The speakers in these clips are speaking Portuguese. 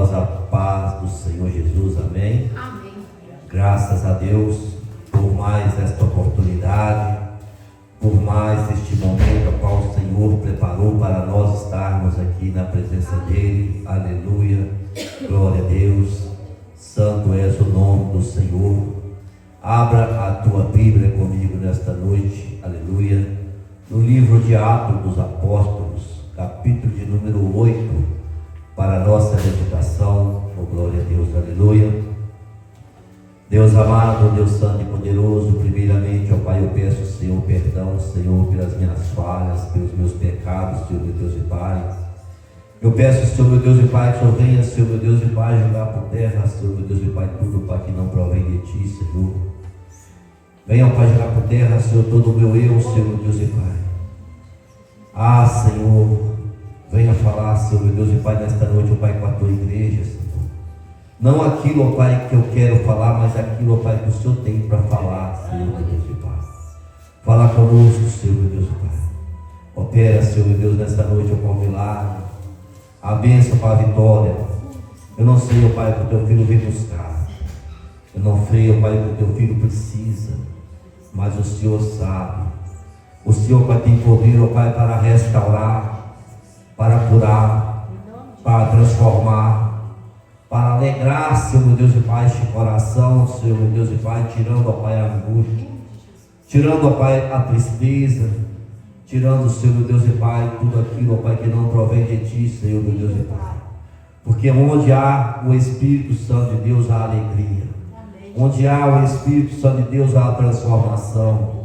irmãos, a paz do Senhor Jesus, amém? Amém. Graças a Deus por mais esta oportunidade, por mais este momento ao qual o Senhor preparou para nós estarmos aqui na presença dEle, aleluia, glória a Deus, santo és o nome do Senhor. Abra a tua Bíblia comigo nesta noite, aleluia, no livro de Atos dos Apóstolos, capítulo de número 8, para a nossa meditação, oh glória a Deus, aleluia. Deus amado, Deus santo e poderoso, primeiramente, ó Pai, eu peço, Senhor, perdão, Senhor, pelas minhas falhas, pelos meus pecados, Senhor, meu Deus e Pai. Eu peço, Senhor, meu Deus e Pai, que o Senhor venha, Senhor, meu Deus e Pai, jogar por terra, Senhor, meu Deus e Pai, tudo, Pai, que não provém de Ti, Senhor. Venha, ó Pai, jogar por terra, Senhor, todo o meu eu, Senhor, meu Deus e Pai. Ah, Senhor, venha falar, Senhor, meu Deus e Pai, nesta noite, ó Pai, com a Tua igreja, Senhor. Não aquilo, ó Pai, que eu quero falar, mas aquilo, ó Pai, que o Senhor tem para falar, Senhor, meu Deus e Pai. Fala conosco, Senhor, meu Deus e Pai. Opera, Senhor, meu Deus, nesta noite, ó Pai, o milagre. A bênção para a vitória. Eu não sei, ó Pai, que o Teu filho vem buscar. Eu não sei, ó Pai, que o Teu filho precisa. Mas o Senhor sabe. O Senhor, Pai, tem poder, ó Pai, para restaurar, para curar, para transformar, para alegrar, Senhor, meu Deus e Pai, este coração, Senhor, meu Deus e Pai, tirando, ó Pai, a angústia, tirando, ó Pai, a tristeza, tirando, Senhor, meu Deus e Pai, tudo aquilo, ó Pai, que não provém de Ti, Senhor, meu Deus e Pai. Porque onde há o Espírito Santo de Deus, há alegria. Onde há o Espírito Santo de Deus, há transformação.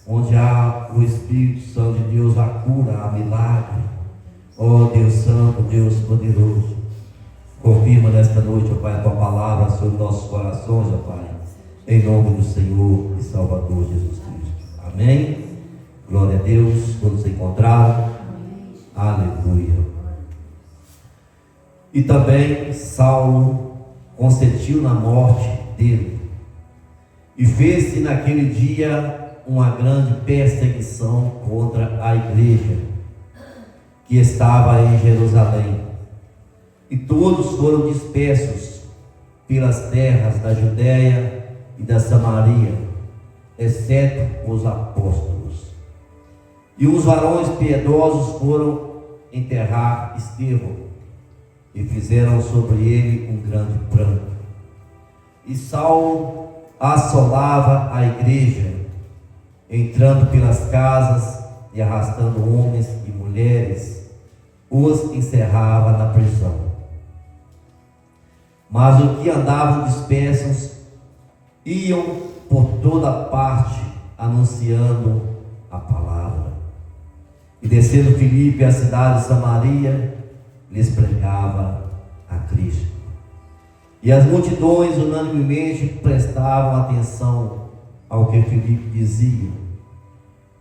Onde há o Espírito Santo de Deus, há cura, há milagre. Ó Deus Santo, Deus poderoso, confirma nesta noite, ó Pai, a Tua palavra sobre nossos corações, ó Pai, em nome do Senhor e Salvador Jesus Cristo. Amém? Glória a Deus. Todos se encontraram? Aleluia. E também Saulo consentiu na morte dele, e fez-se naquele dia uma grande perseguição contra a igreja que estava em Jerusalém. E todos foram dispersos pelas terras da Judéia e da Samaria, exceto os apóstolos. E os varões piedosos foram enterrar Estevão, e fizeram sobre ele um grande pranto. E Saulo assolava a igreja, entrando pelas casas e arrastando homens e mulheres, os encerrava na prisão. Mas os que andavam dispersos iam por toda parte anunciando a palavra. E descendo Filipe à cidade de Samaria, lhes pregava a Cristo. E as multidões unanimemente prestavam atenção ao que Filipe dizia,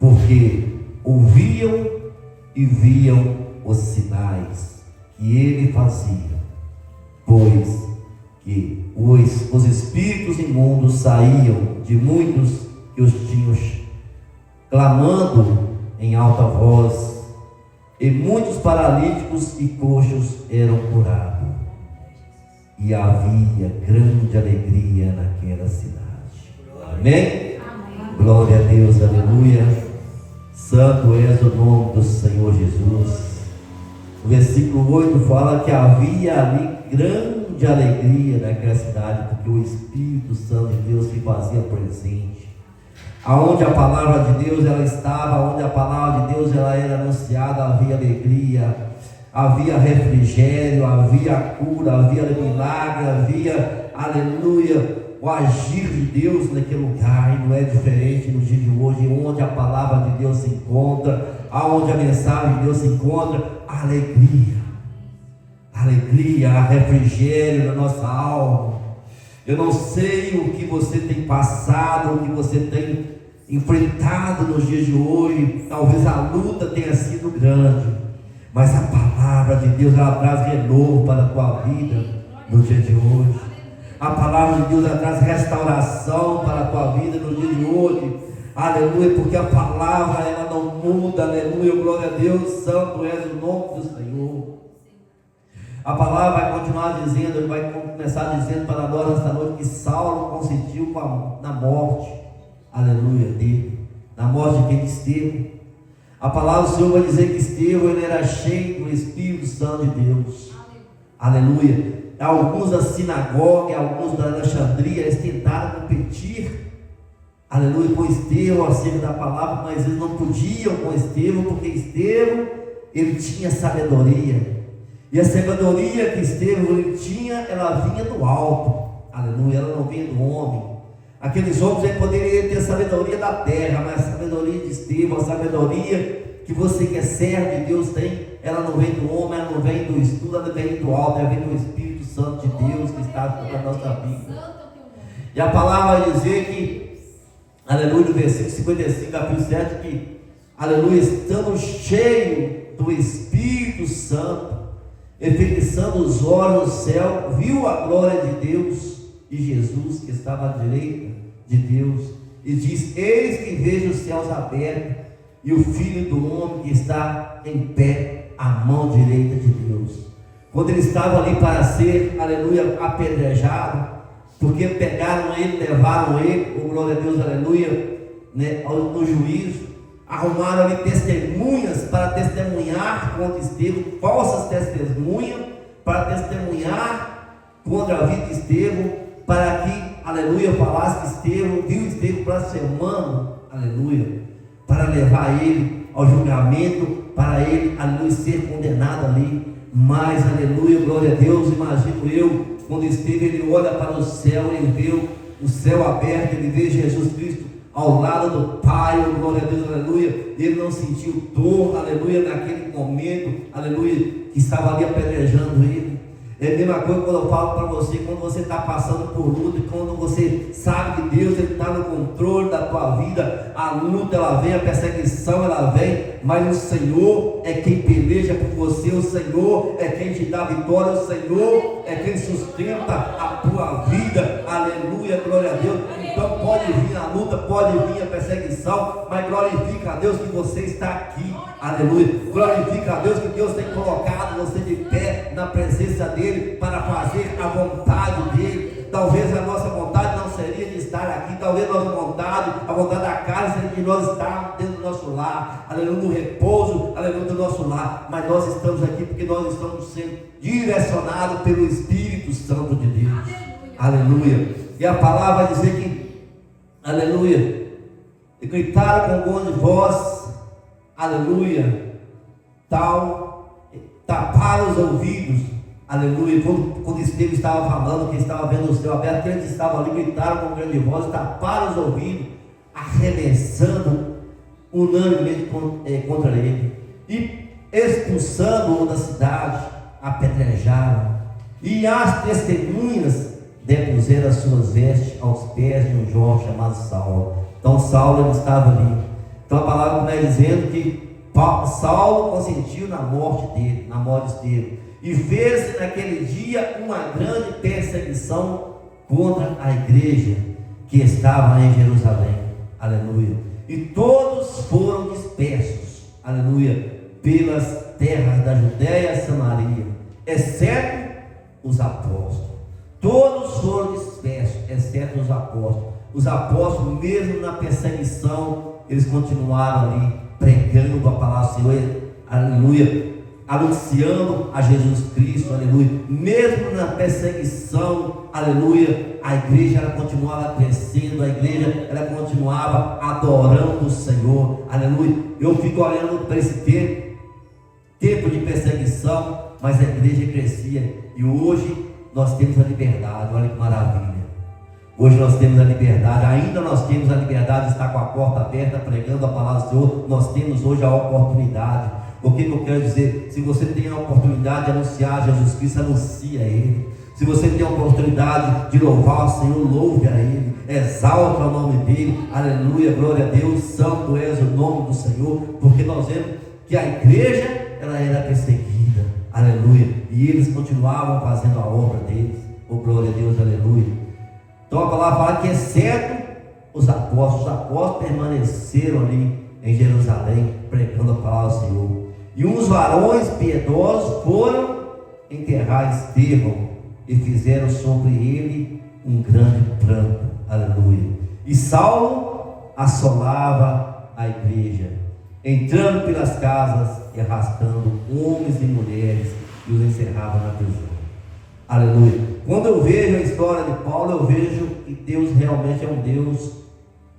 porque ouviam e viam os sinais que ele fazia, pois que os espíritos imundos saíam de muitos que os tinham, clamando em alta voz, e muitos paralíticos e coxos eram curados, e havia grande alegria naquela cidade. Amém? Amém. Glória a Deus, aleluia. Santo és o nome do Senhor Jesus. O versículo 8 fala que havia ali grande alegria naquela cidade, porque o Espírito Santo de Deus se fazia presente. Aonde a palavra de Deus ela estava, onde a palavra de Deus ela era anunciada, havia alegria, havia refrigério, havia cura, havia milagre, havia, aleluia, o agir de Deus naquele lugar. E não é diferente no dia de hoje, onde a palavra de Deus se encontra, aonde a mensagem de Deus se encontra, a alegria, a refrigério na nossa alma. Eu não sei o que você tem passado, o que você tem enfrentado nos dias de hoje. Talvez a luta tenha sido grande, mas a palavra de Deus ela traz renovo para a tua vida no dia de hoje. A palavra de Deus ela traz restauração para a tua vida no dia de hoje. Aleluia, porque a palavra ela não muda. Aleluia, glória a Deus, santo és o nome do Senhor. A palavra vai continuar dizendo, ele vai começar dizendo para nós nesta noite que Saulo consentiu na morte, aleluia, dele, na morte de quem? Estevão. A palavra do Senhor vai dizer que Estevão, ele era cheio do Espírito Santo de Deus, aleluia. Alguns da sinagoga, alguns da Alexandria, eles tentaram competir, aleluia, com Estevão acerca da palavra, mas eles não podiam com Estevão, porque Estevão, ele tinha sabedoria. E a sabedoria que Estevão ele tinha, ela vinha do alto, aleluia, ela não vinha do homem. Aqueles homens aí poderiam ter a sabedoria da terra, mas a sabedoria de Estevão, a sabedoria que você que é servo de Deus tem, ela não vem do homem, ela não vem do estudo, ela vem do alto, ela vem do Espírito Santo de Deus que está sobre a nossa vida. E a palavra vai dizer que, aleluia, no versículo 55, capítulo 7, que, aleluia, estando cheio do Espírito Santo, e fixando os olhos no céu, viu a glória de Deus e Jesus que estava à direita de Deus, e diz: eis que vejo os céus abertos e o Filho do Homem que está em pé à mão direita de Deus. Quando ele estava ali para ser, aleluia, apedrejado, porque pegaram ele, levaram ele, oh glória a Deus, aleluia, né, no juízo, arrumaram ali testemunhas para testemunhar contra Estevão, falsas testemunhas para testemunhar contra a vida de Estevão, para que, aleluia, falasse que Estevão, viu Estevão blasfemando, aleluia, para levar ele ao julgamento, para ele, aleluia, ser condenado ali. Mas, aleluia, glória a Deus, imagino eu, quando Estevão ele olha para o céu, ele vê o céu aberto, ele vê Jesus Cristo ao lado do Pai, oh, glória a Deus, aleluia. Ele não sentiu dor, aleluia, naquele momento, aleluia, que estava ali apedrejando ele. É a mesma coisa quando eu falo para você, quando você está passando por luta, quando você sabe que Deus está no controle da tua vida, a luta ela vem, a perseguição ela vem, mas o Senhor é quem peleja por você, o Senhor é quem te dá vitória, o Senhor é quem sustenta a tua vida, aleluia, glória a Deus. Então pode vir a luta, pode vir a perseguição, mas glorifica a Deus que você está aqui, aleluia, glorifica a Deus que Deus tem colocado você de pé na presença dele, para fazer a vontade dele. Talvez a nossa vontade não seria de estar aqui, talvez a nossa vontade, a vontade da carne seria de nós estarmos dentro do nosso lar, aleluia, no repouso, aleluia, do nosso lar, mas nós estamos aqui porque nós estamos sendo direcionados pelo Espírito Santo de Deus, aleluia. E a palavra vai dizer que, aleluia, e gritaram com grande voz, aleluia, taparam os ouvidos, aleluia. Quando Estevão estava falando, que estava vendo o céu aberto, eles estavam ali, gritaram com grande voz, taparam os ouvidos, arremessando unanimemente contra ele, e expulsando-o da cidade, apedrejaram, e as testemunhas depuseram as suas vestes aos pés de um jovem chamado Saulo. Então Saulo ele estava ali. Então a palavra vai dizendo que Saulo consentiu na morte dele, na morte de Estevão, e fez naquele dia uma grande perseguição contra a igreja que estava em Jerusalém, aleluia, e todos foram dispersos, aleluia, pelas terras da Judéia e Samaria, exceto os apóstolos. Todos foram dispersos, exceto os apóstolos. Os apóstolos, mesmo na perseguição, eles continuaram ali pregando a palavra do Senhor, aleluia, anunciando a Jesus Cristo, aleluia. Mesmo na perseguição, aleluia, a igreja ela continuava crescendo, a igreja ela continuava adorando o Senhor, aleluia. Eu fico olhando para esse tempo de perseguição, mas a igreja crescia, e hoje nós temos a liberdade. Olha que maravilha. Hoje nós temos a liberdade, ainda nós temos a liberdade de estar com a porta aberta, pregando a palavra do Senhor. Nós temos hoje a oportunidade. O que eu quero dizer? Se você tem a oportunidade de anunciar Jesus Cristo, anuncia a Ele. Se você tem a oportunidade de louvar o Senhor, louve a Ele, exalta o nome dEle, aleluia, glória a Deus, santo és o nome do Senhor, porque nós vemos que a igreja, ela era perseguida, aleluia, e eles continuavam fazendo a obra deles, oh glória a Deus, aleluia. Então a palavra fala que exceto os apóstolos permaneceram ali em Jerusalém, pregando a palavra do Senhor. E uns varões piedosos foram enterrar Estevão e fizeram sobre ele um grande pranto. Aleluia. E Saulo assolava a igreja, entrando pelas casas e arrastando homens e mulheres e os encerrava na prisão. Aleluia. Quando eu vejo a história de Paulo, eu vejo que Deus realmente é um Deus,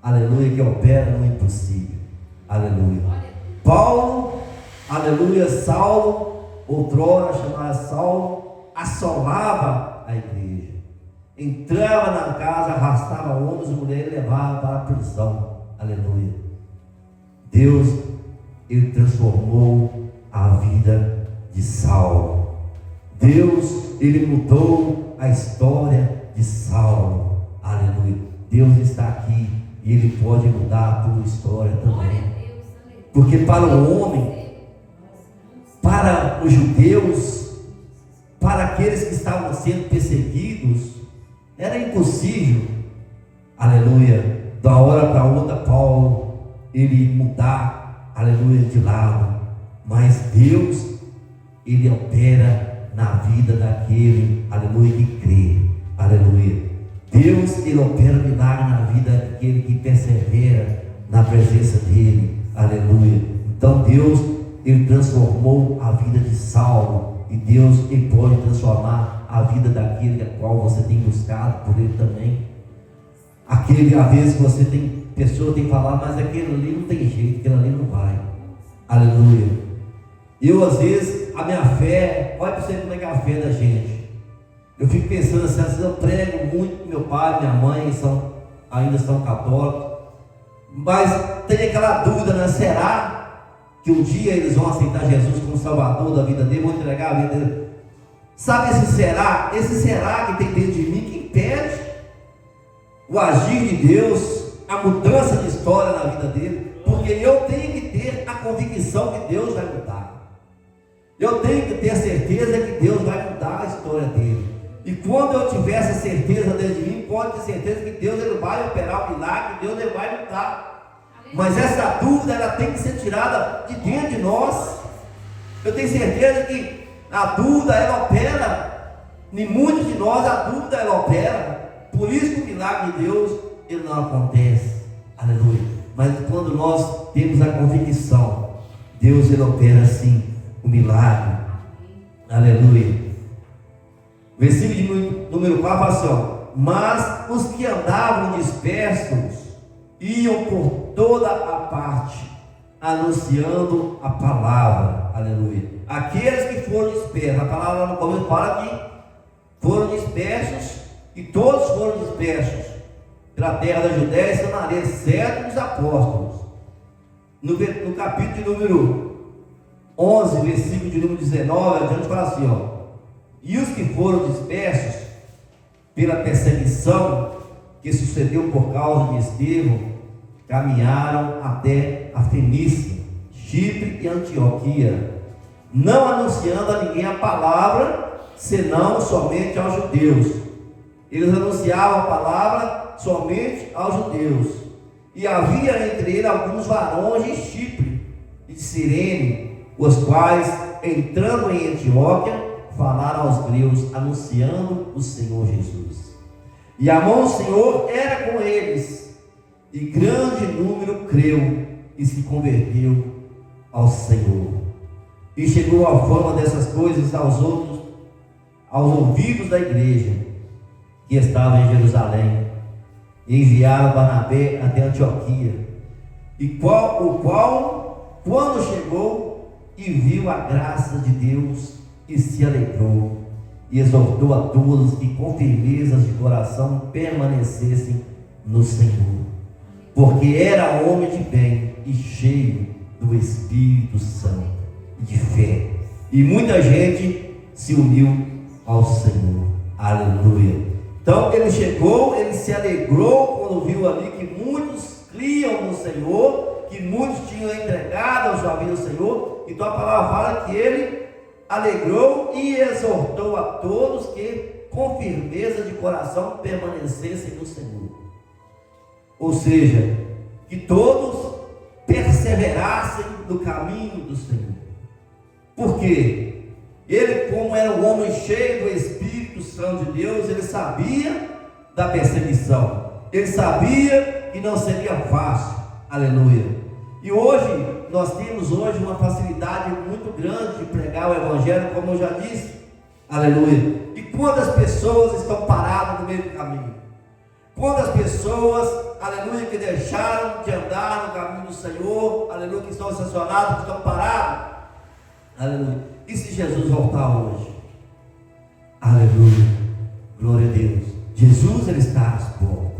aleluia, que opera no impossível. Aleluia. Paulo, aleluia, Saulo, outrora chamado Saulo, assolava a igreja, entrava na casa, arrastava homens e mulheres e levava para a prisão. Aleluia. Deus, ele transformou a vida de Saulo. Deus, ele mudou a história de Saulo. Aleluia. Deus está aqui e ele pode mudar a tua história também. Porque para o homem, para os judeus, para aqueles que estavam sendo perseguidos, era impossível, aleluia, da hora para outra Paulo ele mudar, aleluia, de lado. Mas Deus, ele opera na vida daquele, aleluia, que crê. Aleluia. Deus, ele opera milagre na vida daquele que persevera na presença dele. Aleluia. Então Deus, ele transformou a vida de Saulo, e Deus, ele pode transformar a vida daquele a qual você tem buscado por ele também. Aquele, às vezes você tem pessoa tem que falar, mas aquele ali não tem jeito, aquele ali não vai. Aleluia. Eu, às vezes, a minha fé, olha para você como é que é a fé da gente. Eu fico pensando assim, às vezes eu prego muito, meu pai, minha mãe ainda são católicos, mas tem aquela dúvida, né? Será que um dia eles vão aceitar Jesus como Salvador da vida dele, vão entregar a vida dele? Sabe esse será? Esse será que tem dentro de mim que impede o agir de Deus, a mudança de história na vida dele, porque eu tenho que ter a convicção que Deus vai mudar. Eu tenho que ter a certeza que Deus vai mudar a história dele. E quando eu tiver essa certeza dentro de mim, pode ter certeza que Deus, ele vai operar o milagre, que Deus, ele vai mudar. Mas essa dúvida, ela tem que ser tirada de dentro de nós. Eu tenho certeza que a dúvida, ela opera em muitos de nós, a dúvida, ela opera. Por isso que o milagre de Deus, ele não acontece. Aleluia. Mas quando nós temos a convicção, Deus, ele opera assim o milagre. Aleluia. Versículo de número 4 fala assim, ó: mas os que andavam dispersos iam por toda a parte, anunciando a palavra. Aleluia. Aqueles que foram dispersos, a palavra no começo fala que foram dispersos, e todos foram dispersos pela terra da Judéia e Samaria, exceto os apóstolos. No capítulo de número 11, versículo de número 19, adiante fala assim, ó: e os que foram dispersos pela perseguição que sucedeu por causa de Estevão, caminharam até a Fenícia, Chipre e Antioquia, não anunciando a ninguém a palavra, senão somente aos judeus. Eles anunciavam a palavra somente aos judeus. E havia entre eles alguns varões de Chipre e de Cirene, os quais, entrando em Antioquia, falaram aos gregos, anunciando o Senhor Jesus. E a mão do Senhor era com eles, e grande número creu e se converteu ao Senhor. E chegou a fama dessas coisas aos ouvidos da igreja que estava em Jerusalém, e enviaram Barnabé até Antioquia, o qual, quando chegou e viu a graça de Deus, e se alegrou, e exortou a todos que com firmeza de coração permanecessem no Senhor, porque era homem de bem e cheio do Espírito Santo e de fé, e muita gente se uniu ao Senhor. Aleluia. Então ele chegou, ele se alegrou quando viu ali que muitos criam no Senhor, que muitos tinham entregado a sua vida ao Senhor. Então a palavra fala que ele alegrou e exortou a todos que com firmeza de coração permanecessem no Senhor. Ou seja, que todos perseverassem no caminho do Senhor. Por quê? Ele, como era um homem cheio do Espírito Santo de Deus, ele sabia da perseguição, ele sabia que não seria fácil, aleluia. E hoje, nós temos hoje uma facilidade muito grande de pregar o Evangelho, como eu já disse, aleluia. E quantas pessoas estão paradas no meio do caminho? Quantas pessoas, aleluia, que deixaram de andar no caminho do Senhor, aleluia, que estão estacionados, que estão parados, aleluia. E se Jesus voltar hoje? Aleluia, glória a Deus. Jesus, ele está às portas,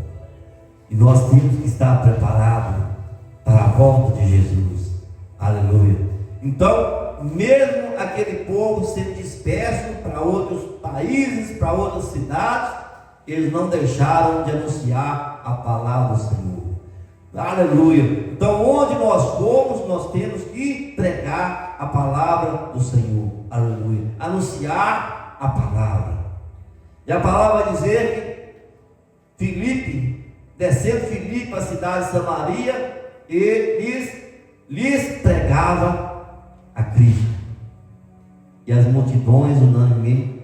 e nós temos que estar preparados para a volta de Jesus, aleluia. Então, mesmo aquele povo sendo disperso para outros países, para outras cidades, eles não deixaram de anunciar a palavra do Senhor, aleluia. Então, onde nós formos, nós temos que pregar a palavra do Senhor, aleluia, anunciar a palavra. E a palavra vai dizer que Filipe, descendo Filipe à cidade de Samaria, e lhes pregava a Cristo, e as multidões unanimemente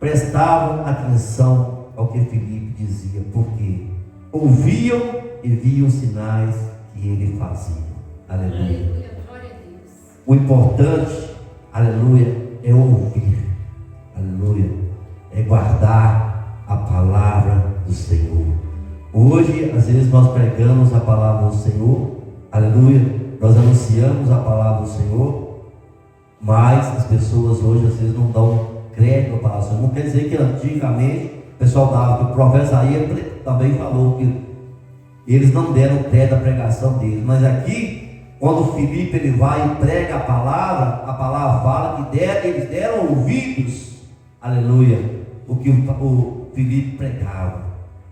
prestavam atenção ao que Filipe dizia, porque ouviam e viam os sinais que ele fazia, aleluia. Aleluia, glória a Deus. O importante, aleluia, é ouvir, aleluia, é guardar a palavra do Senhor. Hoje, às vezes, nós pregamos a palavra do Senhor, aleluia, nós anunciamos a palavra do Senhor, mas as pessoas hoje, às vezes, não dão crédito à palavra do Senhor. Não quer dizer que antigamente o pessoal dava, que o profeta Isaías também falou que eles não deram crédito à pregação deles, mas aqui, quando Filipe ele vai e prega a palavra fala que eles deram ouvidos, aleluia, o que o Filipe pregava,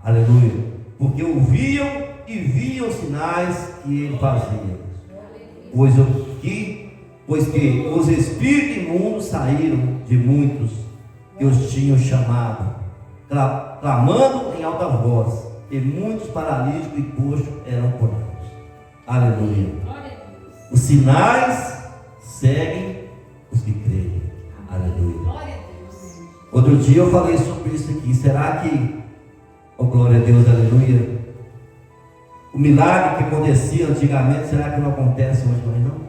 aleluia, porque ouviam e viam os sinais que ele fazia, pois que os espíritos imundos saíram de muitos que os tinham chamado, clamando em alta voz, e muitos paralíticos e coxos eram curados, aleluia. Os sinais seguem os que creem, aleluia. Outro dia eu falei sobre isso aqui. Será que, oh glória a Deus, aleluia, o milagre que acontecia antigamente, será que não acontece hoje mais não?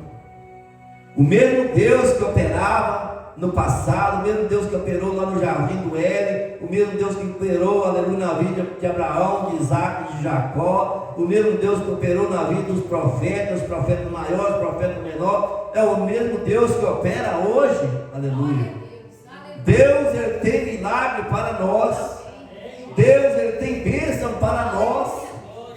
O mesmo Deus que operava no passado, o mesmo Deus que operou lá no jardim do Éden, o mesmo Deus que operou, aleluia, na vida de Abraão, de Isaac, de Jacó, o mesmo Deus que operou na vida dos profetas, os profetas maiores, os profetas menores, é o mesmo Deus que opera hoje, aleluia. Deus, ele tem milagre para nós, Deus, ele tem bênção para nós,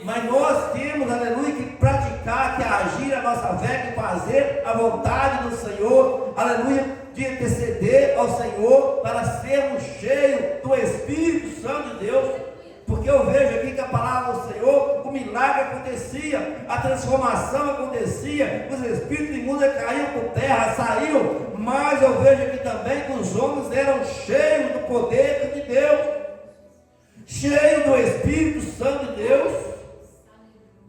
mas nós temos, aleluia, que praticar, que agir a nossa fé, que fazer a vontade do Senhor, aleluia, de interceder ao Senhor para sermos cheios do Espírito Santo de Deus, porque eu vejo aqui que a palavra do Senhor, o milagre acontecia, a transformação acontecia, os espíritos imundos caíam por terra, saíam, mas eu vejo aqui também que os homens eram cheios do poder de Deus, cheios do Espírito Santo de Deus,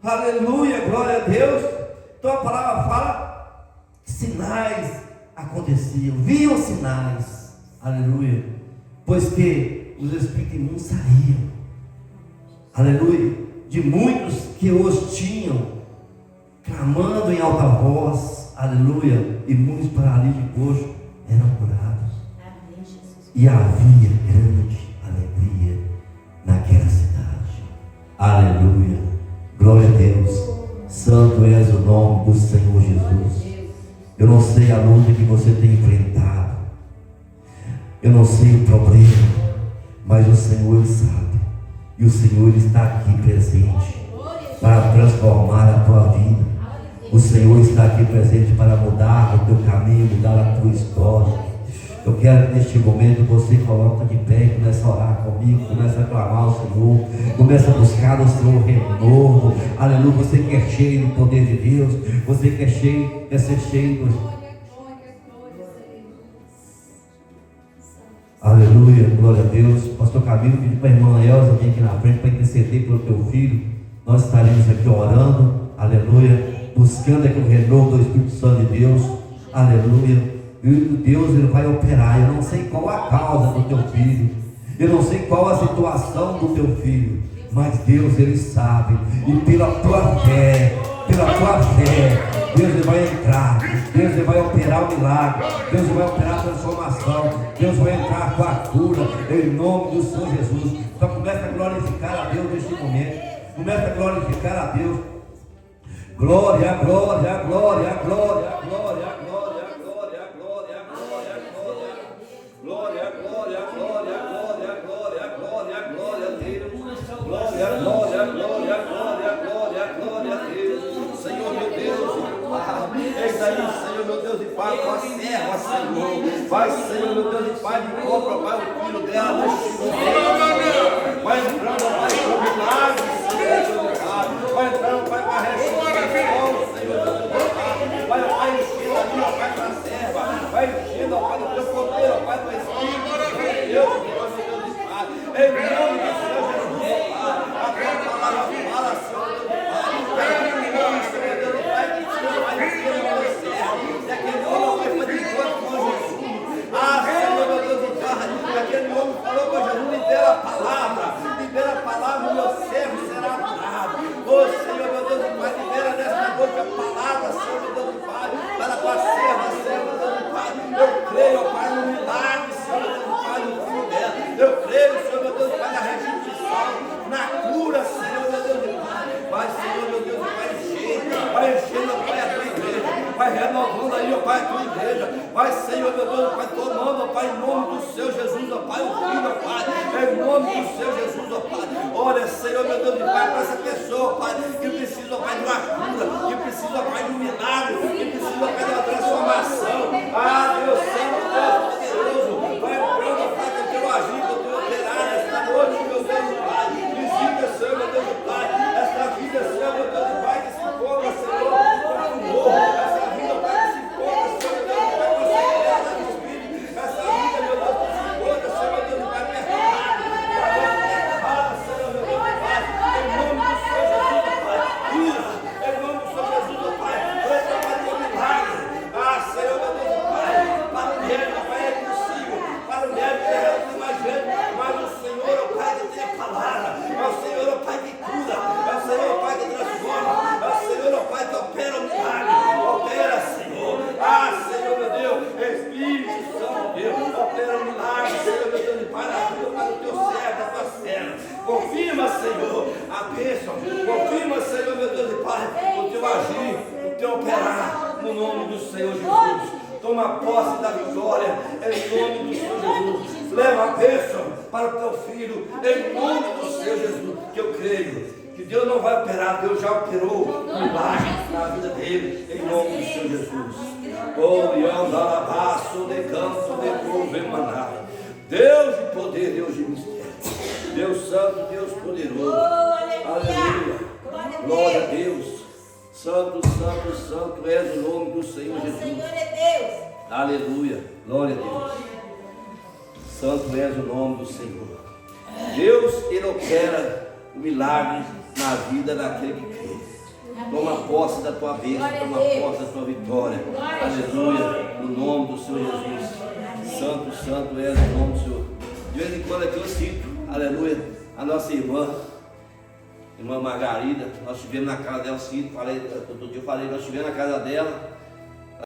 aleluia, glória a Deus. Então a palavra fala que sinais aconteciam, viam sinais, aleluia, pois que os espíritos imundos saíam, aleluia, de muitos que os tinham, clamando em alta voz, aleluia, e muitos paralíticos e coxos eram curados, e havia grande alegria naquela cidade, aleluia, glória a Deus. Santo és o nome do Senhor Jesus. Eu não sei a luta que você tem enfrentado, eu não sei o problema, mas o Senhor ele sabe, e o Senhor ele está aqui presente para transformar a tua vida. O Senhor está aqui presente para mudar o teu caminho, mudar a tua história. Eu quero que neste momento você coloque de pé e comece a orar comigo, comece a clamar ao Senhor, comece a buscar o Senhor renovo, aleluia. Você que é cheio do poder de Deus, você que é cheio, quer ser cheio do... Aleluia, glória a Deus. Pastor Camilo pediu para a irmã Elza vir aqui na frente para interceder pelo teu filho. Nós estaremos aqui orando, aleluia, buscando aqui o renovo do Espírito Santo de Deus, aleluia. E Deus, Ele vai operar. Eu não sei qual a causa do teu filho, eu não sei qual a situação do teu filho, mas Deus, Ele sabe. E pela tua fé, Deus, Ele vai entrar. Deus, Ele vai operar o milagre. Deus, Ele vai operar a transformação. Deus vai entrar com a cura, em nome do Senhor Jesus. Então começa a glorificar a Deus neste momento. Começa a glorificar a Deus. Glória, glória, glória, glória, glória, glória, glória, glória, glória, glória. Glória, glória, glória, glória, glória, glória, glória a Deus. Glória, glória, glória, glória, glória, glória a Deus. Senhor meu Deus, eis aí, Senhor meu Deus, e Pai, tua serva, Senhor. Vai, Senhor meu Deus, e Pai, de compra, Pai, o filho dela neste momento. Vai entrando, Pai, com milagres, Senhor. Vai entrando, Pai, com a ressurreição, Senhor meu Deus. Vai, Pai, enchendo ali, ó Pai, tua serva. Vai enchendo, ó Pai, do teu poder, ó Pai, do Espírito, Senhor Deus, Pai. Em nome do Senhor Jesus, Pai. A tua palavra fala, Senhor meu Deus, Pai. Em nome, Senhor Deus, Pai, que o Senhor vai encher o teu servo. E aquele homem vai fazer encontro com Jesus. Ah, Senhor meu Deus, Pai, aquele homem falou com Jesus, libera a palavra, o meu servo será curado. Oh, Senhor meu Deus, Pai, libera nesta noite a palavra, Senhor meu Deus, Pai, para a tua serva, Senhor meu Deus, Pai. Eu creio, Pai, no milagre, Senhor meu Deus, Pai, no filho dela. Eu creio, Senhor meu Deus, Pai, na restituição, na cura, Senhor meu Deus, Pai. Vai, Senhor meu Deus, vai enchendo, Pai, a tua igreja. Vai renovando aí, ó Pai, a tua igreja. Vai, Senhor meu Deus, Pai, tomando, ó Pai, em nome do Senhor Jesus, ó Pai, o filho, ó Pai, em nome do Senhor Jesus, ó Pai. Olha, Senhor meu Deus, Pai, para essa pessoa, Pai, que precisa, ó Pai, de uma cura, que precisa, ó Pai, de um milagre, que precisa, ó Pai, de uma transformação. Ah, Deus Santo, Deus poderoso, vai entrando, ó Pai, com o teu agir, com o teu operar nesta noite, meu Deus, Pai. Visita, Senhor meu Deus, Pai, esta vida, Senhor meu Deus, Pai, que se encontra, Senhor, com amor, essa vida, Pai, que se encontra, Senhor meu Deus, Pai, com a cegueira do Espírito, essa vida, meu Deus, que se encontra, Senhor meu Deus, Pai, perturbado, Senhor meu Deus, Pai, em nome do Senhor Jesus, Pai, cura, em nome do Senhor Jesus, Pai, entra, Pai, com milagre. Ah, Senhor meu Deus, Pai, para o médico, Pai, é possível, para o médico é realmente mais gente, mas o Senhor, ó Pai, que tem a palavra, é o Senhor, ó Pai, que cura, é o Senhor, ó Pai, que transforma, é o Senhor, ó Pai, que opera o milagre, opera, Senhor. Ah, Senhor meu Deus, Espírito Santo, Deus, opera o milagre, Senhor meu Deus, Pai, na vida, Pai, do teu servo, da tua serva. Confirma, Senhor, a bênção, confirma, Senhor meu Deus, Pai, o teu agir, o teu operar, no nome do Senhor Jesus. Toma posse da vitória, em nome do Senhor Jesus. Leva a bênção para o teu filho, em nome do Senhor Jesus, que eu creio que Deus não vai operar, Deus já operou um milagre na vida dele, em nome do Senhor Jesus. Deus de poder, Deus de mistério, Deus santo, Deus poderoso. Aleluia. Glória a Deus. Santo, santo, santo és o nome do Senhor Jesus. O Senhor é Deus. Aleluia. Glória a Deus. Santo és o nome do Senhor. Deus, Ele opera o milagre na vida daquele que crê. Toma posse da tua bênção, toma posse da tua vitória. Aleluia. No nome do Senhor Jesus. Santo, santo és o nome do Senhor. De vez em quando aqui eu cito, aleluia, a nossa irmã Margarida. Nós estivemos na casa dela, sim, outro dia eu falei, nós estivemos na casa dela.